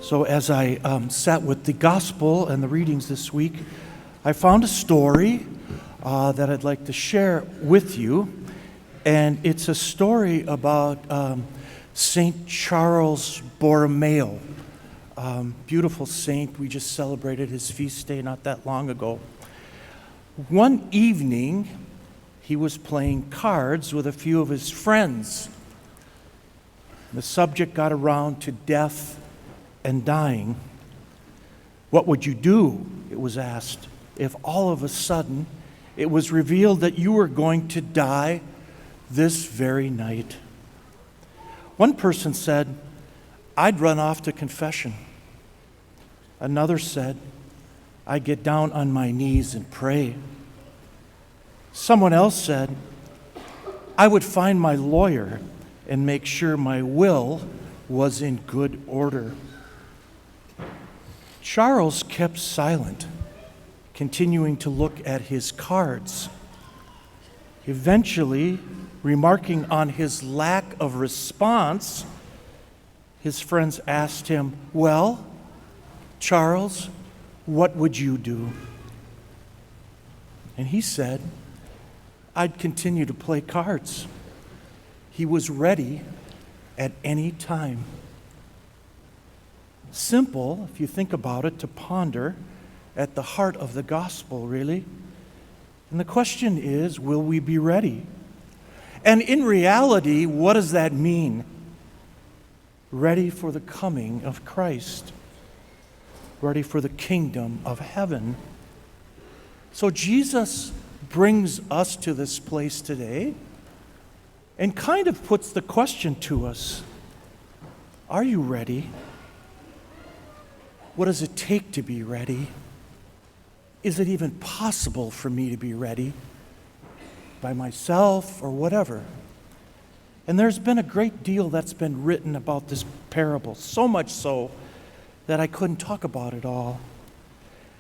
So as I sat with the gospel and the readings this week, I found a story that I'd like to share with you. And it's a story about St. Charles Borromeo. Beautiful saint. We just celebrated his feast day not that long ago. One evening, he was playing cards with a few of his friends. The subject got around to death and dying. What would you do, it was asked, if all of a sudden it was revealed that you were going to die this very night? One person said, I'd run off to confession. Another said, I'd get down on my knees and pray. Someone else said, I would find my lawyer and make sure my will was in good order. Charles kept silent, continuing to look at his cards. Eventually, remarking on his lack of response, his friends asked him, well, Charles, what would you do? And he said, I'd continue to play cards. He was ready at any time. Simple, if you think about it, to ponder at the heart of the gospel, really. And the question is, will we be ready? And in reality, what does that mean? Ready for the coming of Christ. Ready for the kingdom of heaven. So Jesus brings us to this place today and kind of puts the question to us, are you ready? What does it take to be ready? Is it even possible for me to be ready by myself or whatever? And there's been a great deal that's been written about this parable, so much so that I couldn't talk about it all.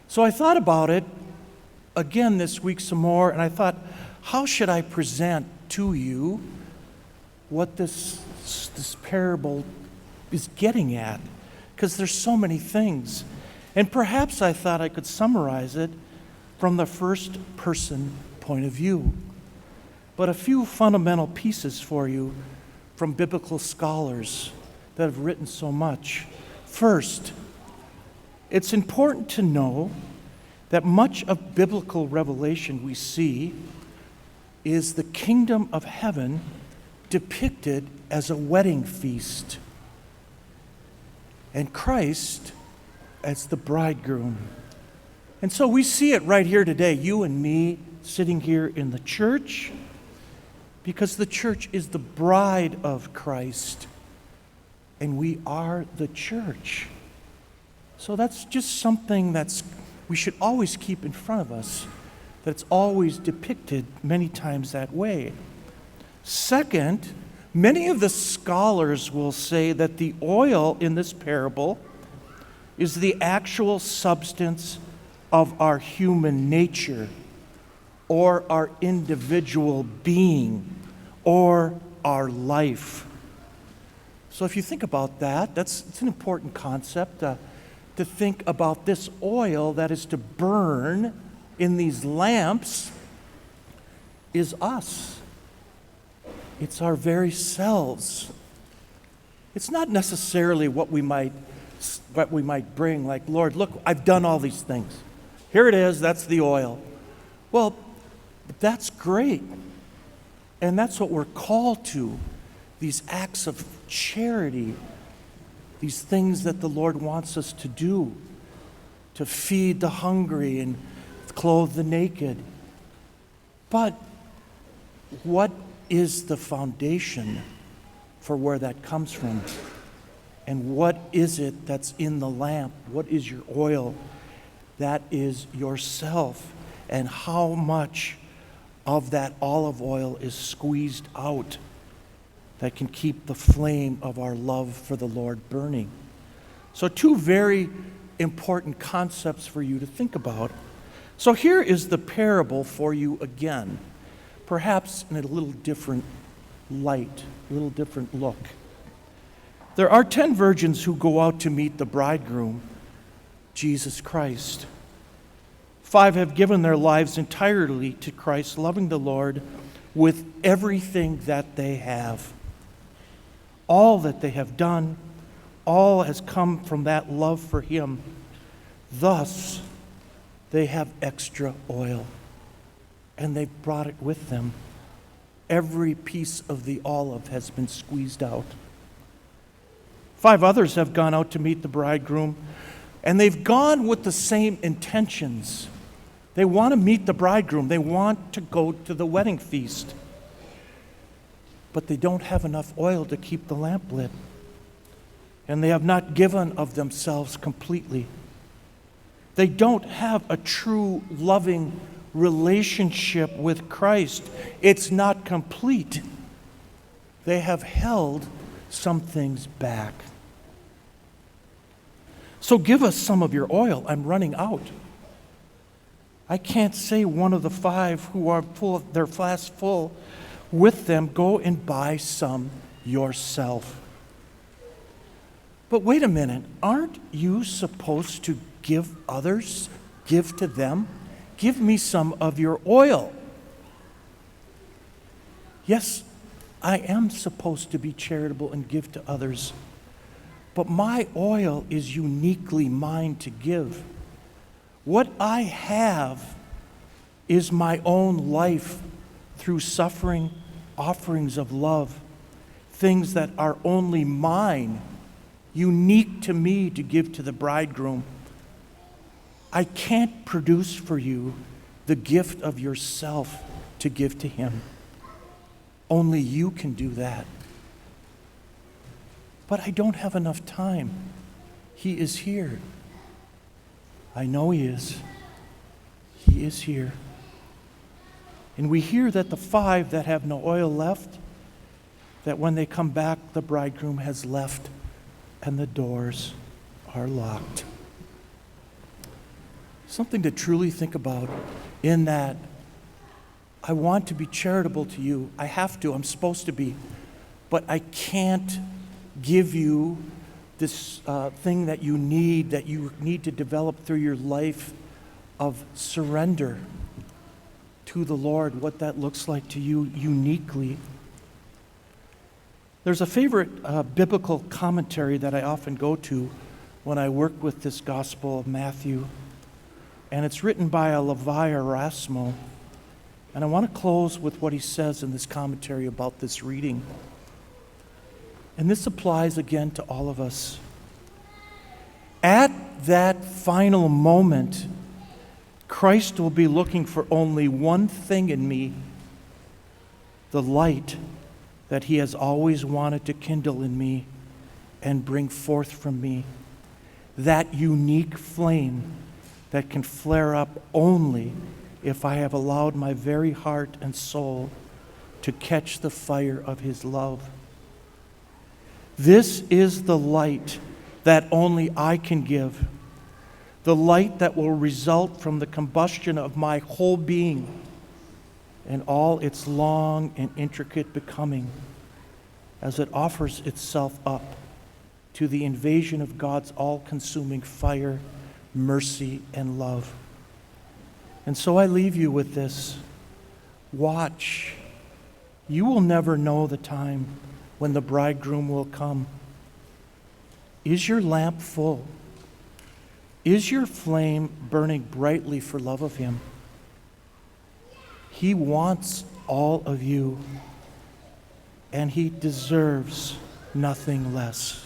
So I thought about it again this week some more, and I thought, how should I present to you what this parable is getting at? Because there's so many things. And perhaps I thought I could summarize it from the first person point of view. But a few fundamental pieces for you from biblical scholars that have written so much. First, it's important to know that much of biblical revelation we see is the kingdom of heaven depicted as a wedding feast, and Christ as the bridegroom. And so we see it right here today, you and me sitting here in the church, because the church is the bride of Christ, and we are the church. So that's just something we should always keep in front of us, that's always depicted many times that way. Second, many of the scholars will say that the oil in this parable is the actual substance of our human nature, or our individual being, or our life. So if you think about that, it's an important concept to think about this oil that is to burn in these lamps is us. It's our very selves. It's not necessarily what we might bring, like, Lord, look, I've done all these things. Here it is, that's the oil. Well, that's great. And that's what we're called to, these acts of charity, these things that the Lord wants us to do, to feed the hungry and clothe the naked. But what is the foundation for where that comes from? And what is it that's in the lamp? What is your oil? That is yourself. And how much of that olive oil is squeezed out that can keep the flame of our love for the Lord burning? So two very important concepts for you to think about. So here is the parable for you again, perhaps in a little different light, a little different look. There are 10 virgins who go out to meet the bridegroom, Jesus Christ. 5 have given their lives entirely to Christ, loving the Lord with everything that they have. All that they have done, all has come from that love for Him. Thus, they have extra oil, and they've brought it with them. Every piece of the olive has been squeezed out. 5 others have gone out to meet the bridegroom, and they've gone with the same intentions. They want to meet the bridegroom. They want to go to the wedding feast. But they don't have enough oil to keep the lamp lit. And they have not given of themselves completely. They don't have a true loving relationship with Christ. It's not complete. They have held some things back. So give us some of your oil. I'm running out. I can't say one of the 5 who are full, their flask full, with them, go and buy some yourself. But wait a minute, aren't you supposed to give others? Give to them? Give me some of your oil. Yes, I am supposed to be charitable and give to others, but my oil is uniquely mine to give. What I have is my own life through suffering, offerings of love, things that are only mine, unique to me to give to the bridegroom. I can't produce for you the gift of yourself to give to Him. Only you can do that. But I don't have enough time. He is here. I know He is. He is here. And we hear that the 5 that have no oil left, that when they come back, the bridegroom has left and the doors are locked. Something to truly think about in that. I want to be charitable to you. I have to. I'm supposed to be. But I can't give you this thing that you need to develop through your life of surrender to the Lord, what that looks like to you uniquely. There's a favorite biblical commentary that I often go to when I work with this Gospel of Matthew, and it's written by a Levi Erasmo. And I want to close with what he says in this commentary about this reading. And this applies again to all of us. At that final moment, Christ will be looking for only one thing in me, the light that He has always wanted to kindle in me and bring forth from me, that unique flame that can flare up only if I have allowed my very heart and soul to catch the fire of His love. This is the light that only I can give, the light that will result from the combustion of my whole being and all its long and intricate becoming as it offers itself up to the invasion of God's all-consuming fire, mercy, and love. And so I leave you with this. Watch. You will never know the time when the bridegroom will come. Is your lamp full? Is your flame burning brightly for love of Him? He wants all of you, and He deserves nothing less.